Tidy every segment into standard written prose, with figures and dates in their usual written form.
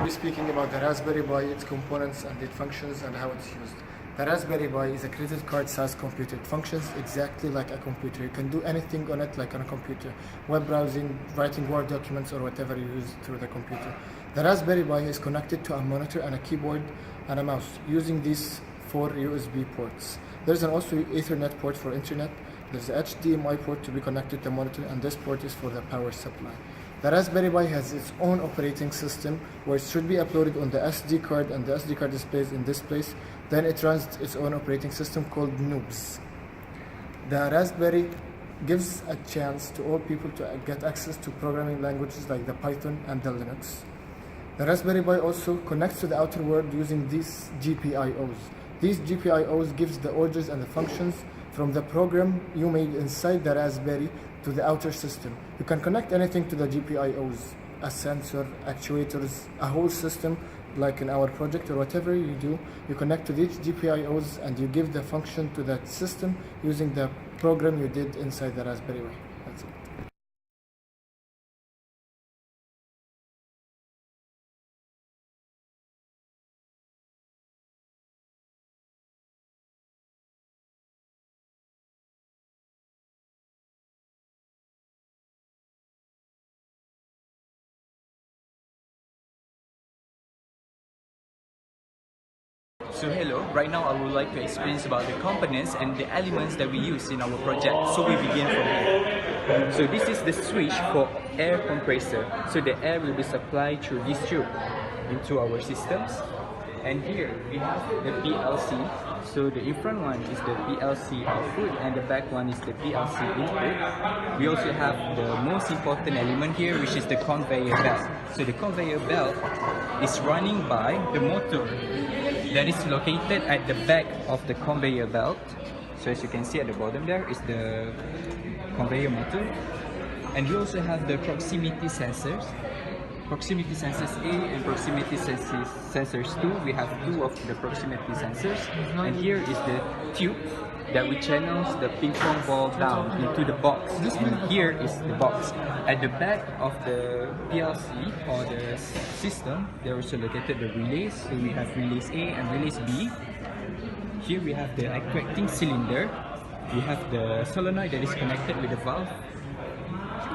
be speaking about the Raspberry Pi, its components and its functions and how it's used. The Raspberry Pi is a credit card size computer. It functions exactly like a computer. You can do anything on it like on a computer. Web browsing, writing Word documents or whatever you use through the computer. The Raspberry Pi is connected to a monitor and a keyboard and a mouse using these 4 USB ports. There's also Ethernet port for internet. There's a HDMI port to be connected to the monitor, and this port is for the power supply. The Raspberry Pi has its own operating system where it should be uploaded on the SD card, and the SD card is placed in this place. Then it runs its own operating system called Noobs. The Raspberry gives a chance to all people to get access to programming languages like the Python and the Linux. The Raspberry Pi also connects to the outer world using these GPIOs. These GPIOs gives the orders and the functions from the program you made inside the Raspberry to the outer system. You can connect anything to the GPIOs, a sensor, actuators, a whole system, like in our project or whatever you do. You connect to these GPIOs and you give the function to that system using the program you did inside the Raspberry Pi. That's it. So hello, right now I would like to explain about the components and the elements that we use in our project. So we begin from here. So this is the switch for air compressor. So the air will be supplied through this tube into our systems. And here we have the PLC. So the in front one is the PLC output and the back one is the PLC input. We also have the most important element here, which is the conveyor belt. So the conveyor belt is running by the motor that is located at the back of the conveyor belt. So as you can see at the bottom there is the conveyor motor. And we also have the proximity sensors. Proximity sensors A and proximity sensors 2. We have 2 of the proximity sensors. And here is the tube that we channels the ping pong ball down into the box. And here is the box. At the back of the PLC or the system, there are also located the relays. So we have relays A and relays B. Here we have the actuating cylinder. We have the solenoid that is connected with the valve.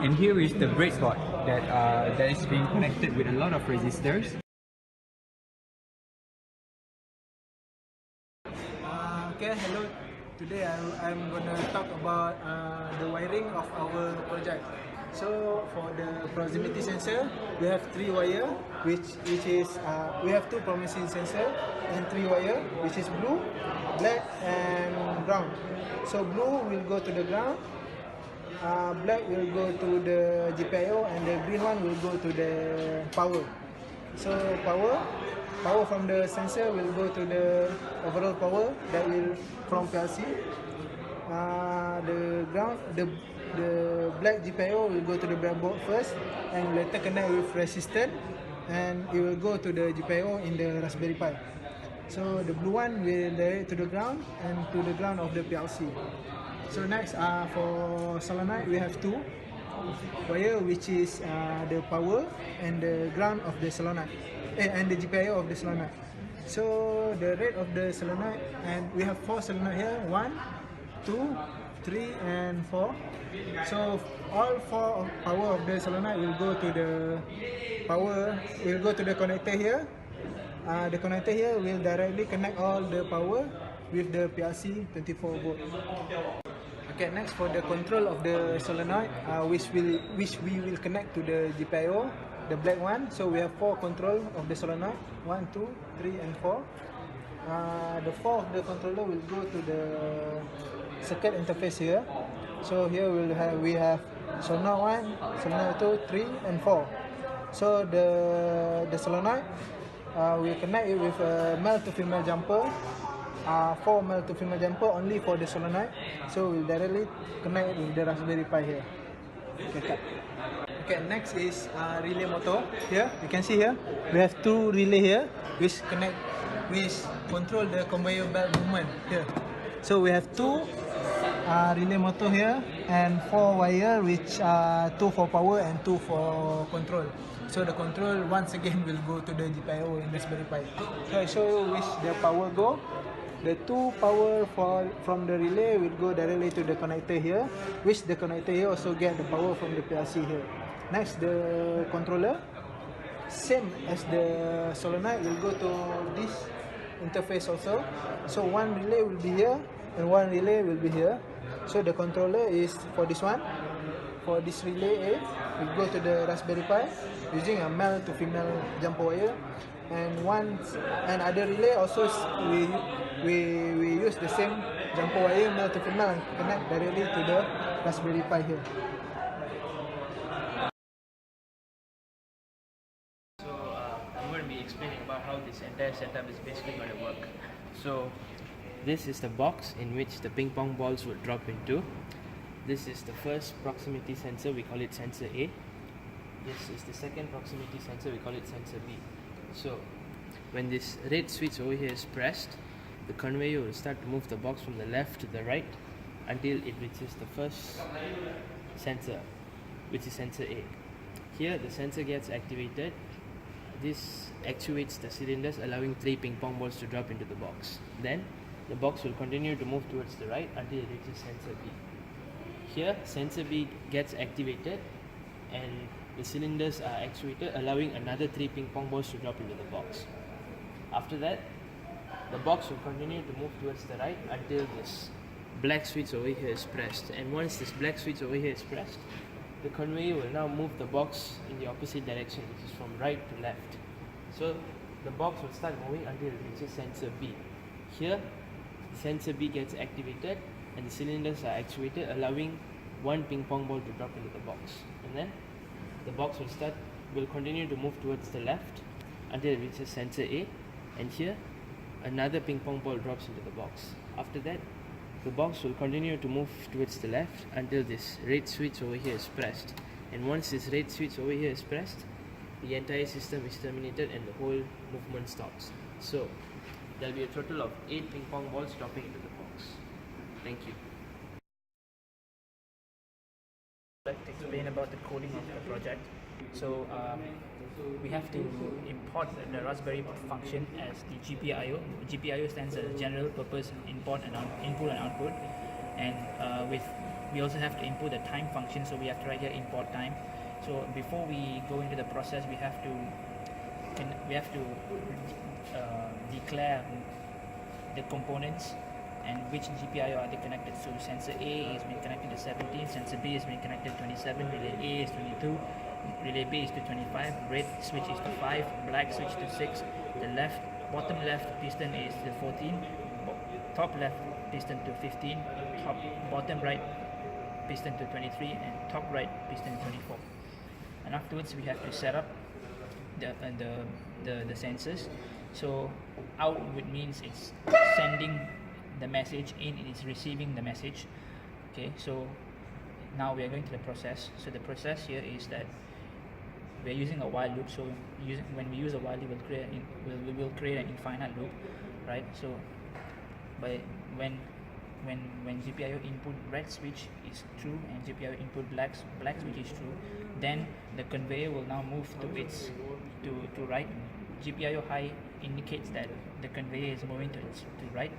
And here is the breadboard that is being connected with a lot of resistors. Okay, hello. Today I'm gonna talk about the wiring of our project. So for the proximity sensor, we have 3 wire, which is we have 2 proximity sensor and 3 wire, which is blue, black, and brown. So blue will go to the ground. Black will go to the GPIO and the green one will go to the power. So power from the sensor will go to the overall power that will from PLC. The black GPIO will go to the breadboard first and later connect with resistor, and it will go to the GPIO in the Raspberry Pi. So the blue one will direct to the ground and to the ground of the PLC. So next, for solenoid, we have 2 wire, which is the power and the ground of the solenoid, and the GPIO of the solenoid. So the rate of the solenoid, and we have 4 solenoid here, 1, 2, 3, and 4. So all 4 power of the solenoid will go to the power. Will go to the connector here. The connector here will directly connect all the power with the PLC 24 volt. Okay, next for the control of the solenoid, which we will connect to the GPIO, the black one. So we have 4 control of the solenoid, 1, 2, 3, and 4. The 4 of the controller will go to the circuit interface here. So here we have solenoid 1, solenoid 2, 3, and 4. So the solenoid we connect it with a male to female jumper. 4 male to female jumper only for the solenoid, so we'll directly connect with the Raspberry Pi here. Okay, next is relay motor. Here you can see here we have 2 relay here which control the conveyor belt movement here. So we have 2 relay motor here and 4 wire, which are 2 for power and 2 for control. So the control once again will go to the GPIO in Raspberry Pi. So I show you which the power go. The 2 power from the relay will go directly to the connector here, which the connector here also get the power from the PLC here. Next, the controller, same as the solenoid, will go to this interface also. So one relay will be here and one relay will be here. So the controller is for this one. For this relay A, we go to the Raspberry Pi using a male to female jumper wire, and other relay also we use the same jumper wire male to female and connect directly to the Raspberry Pi here. So I'm going to be explaining about how this entire setup is basically going to work. So this is the box in which the ping pong balls would drop into. This is the first proximity sensor, we call it sensor A. This is the second proximity sensor, we call it sensor B. So when this red switch over here is pressed, the conveyor will start to move the box from the left to the right until it reaches the first sensor, which is sensor A. Here the sensor gets activated. This actuates the cylinders, allowing 3 ping pong balls to drop into the box. Then the box will continue to move towards the right until it reaches sensor B. Here sensor B gets activated and the cylinders are actuated, allowing another 3 ping pong balls to drop into the box. After that, the box will continue to move towards the right until this black switch over here is pressed. And once this black switch over here is pressed, the conveyor will now move the box in the opposite direction, which is from right to left. So the box will start moving until it reaches sensor B. Here, sensor B gets activated and the cylinders are actuated, allowing 1 ping pong ball to drop into the box. And then the box will continue to move towards the left until it reaches sensor A, and here another ping pong ball drops into the box. After that, the box will continue to move towards the left until this red switch over here is pressed. And once this red switch over here is pressed, the entire system is terminated and the whole movement stops. So there will be a total of 8 ping pong balls dropping into the box. Thank you. I'd like to explain about the coding of the project. So we have to import the Raspberry function as the GPIO. GPIO stands as General Purpose Input and Output, and we also have to input the time function. So we have to write here import time. So before we go into the process, we have to declare the components and which GPIO are they connected to. Sensor A is being connected to 17, sensor B is being connected to 27, relay A is 22, relay B is to 25, red switch is to 5, black switch to 6, the bottom left piston is to 14, top left piston to 15, bottom right piston to 23, and top right piston to 24. And afterwards we have to set up the sensors. So output means it's sending the message in, and it's receiving the message. Okay, so now we are going to the process. So the process here is that we are using a while loop. So when we use a while loop, we will create an infinite loop, right? So when GPIO input red switch is true and GPIO input black switch is true, then the conveyor will now move to right. GPIO high indicates that the conveyor is moving to right,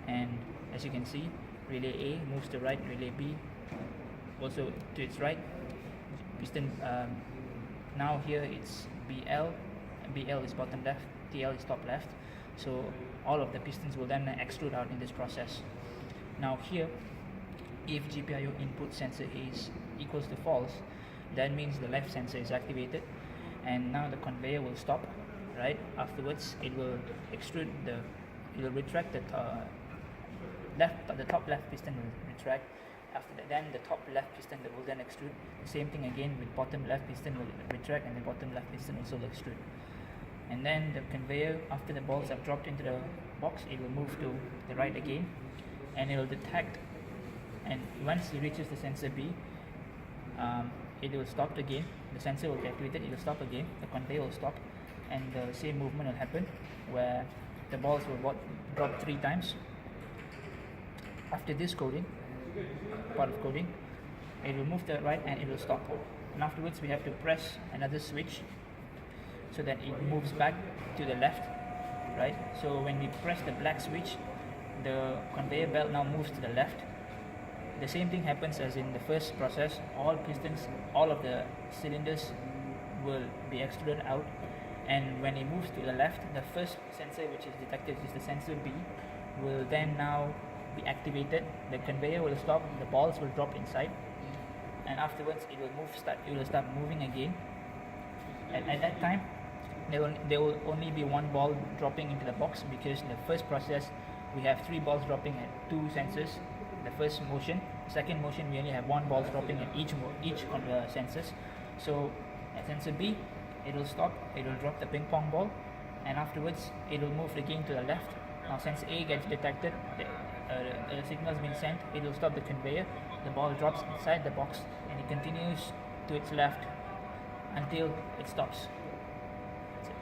and as you can see, relay A moves to right, relay B also to its right. Piston now here it's BL is bottom left, TL is top left. So all of the pistons will then extrude out in this process. Now here, if GPIO input sensor is equals to false, that means the left sensor is activated, and now the conveyor will stop. Right afterwards, it will retract the top left piston will retract. After that, then the top left piston will then extrude. The same thing again with bottom left piston will retract, and the bottom left piston also will extrude. And then the conveyor, after the balls have dropped into the box, it will move to the right again, and it will detect. And once it reaches the sensor B, it will stop again. The sensor will be activated. It will stop again. The conveyor will stop, and the same movement will happen, where the balls will drop 3 times. After this coding, part of coding. It will move to the right and it will stop. And afterwards we have to press another switch so that it moves back to the left, right? So when we press the black switch, the conveyor belt now moves to the left. The same thing happens as in the first process. All pistons, all of the cylinders will be extruded out, and when it moves to the left, the first sensor which is detected, which is the sensor B, will then now be activated. The conveyor will stop, the balls will drop inside, and afterwards it will start moving again. And at that time, there will only be one ball dropping into the box, because in the first process we have 3 balls dropping at 2 sensors. The first motion, second motion, we only have 1 ball dropping at each on the sensors. So at sensor B, it will stop, it will drop the ping pong ball, and afterwards it will move again to the left. Now sensor A gets detected, the signal has been sent, it will stop the conveyor, the ball drops inside the box, and it continues to its left until it stops. That's it.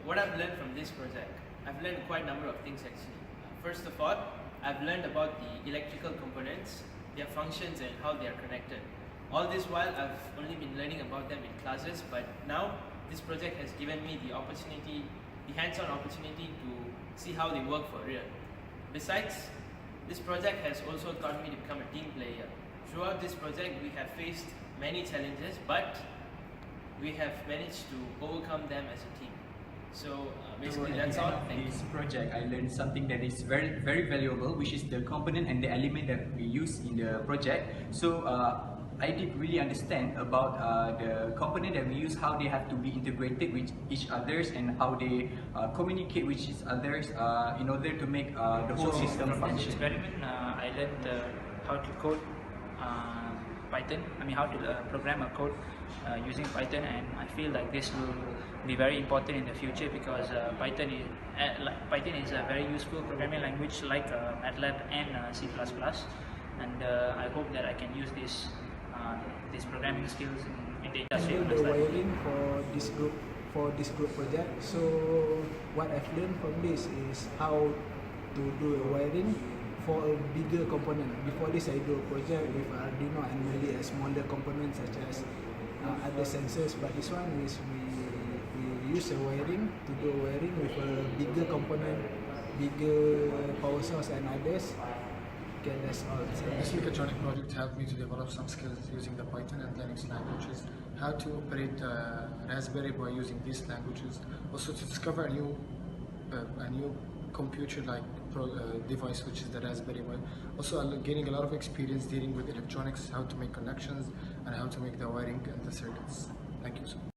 What I've learned from this project, I've learned quite a number of things actually. First of all, I've learned about the electrical components, their functions and how they are connected. All this while I've only been learning about them in classes, but now this project has given me the opportunity, the hands-on opportunity to see how they work for real. Besides, this project has also taught me to become a team player. Throughout this project, we have faced many challenges, but we have managed to overcome them as a team. So basically that's all. In this project, I learned something that is very, very valuable, which is the component and the element that we use in the project. So I did really understand about the component that we use, how they have to be integrated with each others, and how they communicate with each others in order to make the whole system From this function. experiment, I learned how to code Python. How to program a code using Python, and I feel like this will be very important in the future, because Python is a very useful programming language like MATLAB and C++. And I hope that I can use these programming skills in the industry. The wiring for this group project. So what I've learned from this is how to do a wiring for a bigger component. Before this, I do a project with Arduino and mainly a smaller component such as other sensors. But this one is we use a wiring to do a wiring with a bigger component, bigger power source and others. Okay, that's all. This Mechatronics project helped me to develop some skills using the Python and Linux languages, how to operate Raspberry Pi using these languages, also to discover a new computer-like device, which is the Raspberry Pi. Also gaining a lot of experience dealing with electronics, how to make connections and how to make the wiring and the circuits. Thank you so much.